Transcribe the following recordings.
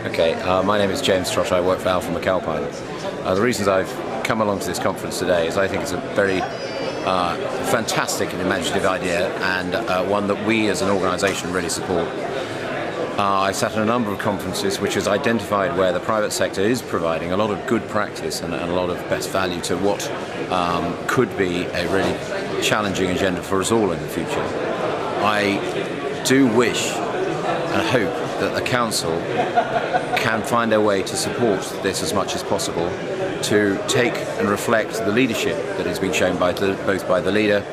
Okay, my name is James Trotter. I work for Alfred McAlpine. The reasons I've come along to this conference today is I think it's a very fantastic and imaginative idea, and one that we as an organisation really support. I sat in a number of conferences which has identified where the private sector is providing a lot of good practice and a lot of best value to what could be a really challenging agenda for us all in the future. I do wish and hope that the Council can find their way to support this as much as possible, to take and reflect the leadership that has been shown both by the leader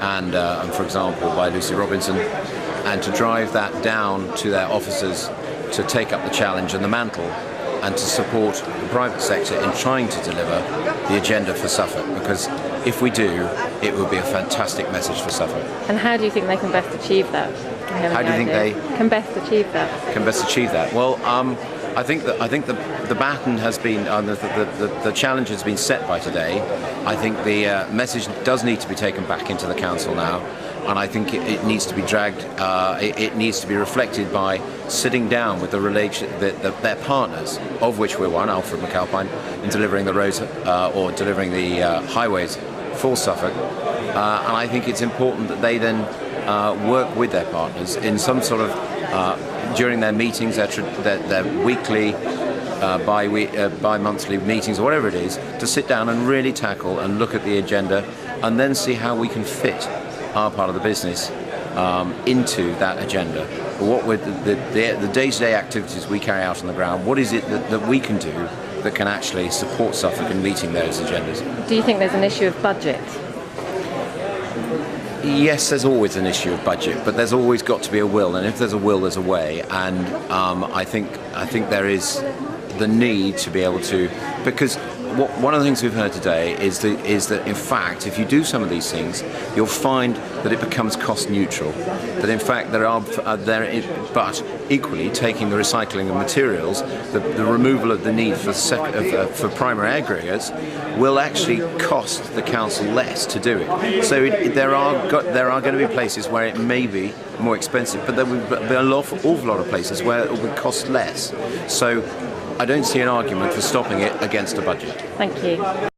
and for example, by Lucy Robinson, and to drive that down to their officers to take up the challenge and the mantle and to support the private sector in trying to deliver the agenda for Suffolk, because if we do, it will be a fantastic message for Suffolk. And how do you think they can best achieve that? How do you think they can best achieve that? Can best achieve that? Well, I think the baton has been, the challenge has been set by today. I think the message does need to be taken back into the Council now, and I think it needs to be dragged. It needs to be reflected by sitting down with their partners, of which we're one, Alfred McAlpine, in delivering the roads or delivering the highways for Suffolk. And I think it's important that they then work with their partners in some sort of during their meetings, their weekly, bi-monthly meetings, or whatever it is, to sit down and really tackle and look at the agenda, and then see how we can fit our part of the business into that agenda. What with the day-to-day activities we carry out on the ground, what is it that we can do that can actually support Suffolk in meeting those agendas? Do you think there's an issue of budget? Yes, there's always an issue of budget, but there's always got to be a will, and if there's a will, there's a way. And I think there is the need to be able to, because one of the things we've heard today is that in fact, if you do some of these things, you'll find that it becomes cost neutral. That in fact but equally taking the recycling of materials, the removal of the need for primary aggregates will actually cost the Council less to do it. So there are going to be places where it may be more expensive, but there will be an awful lot of places where it will cost less. So I don't see an argument for stopping it against a budget. Thank you.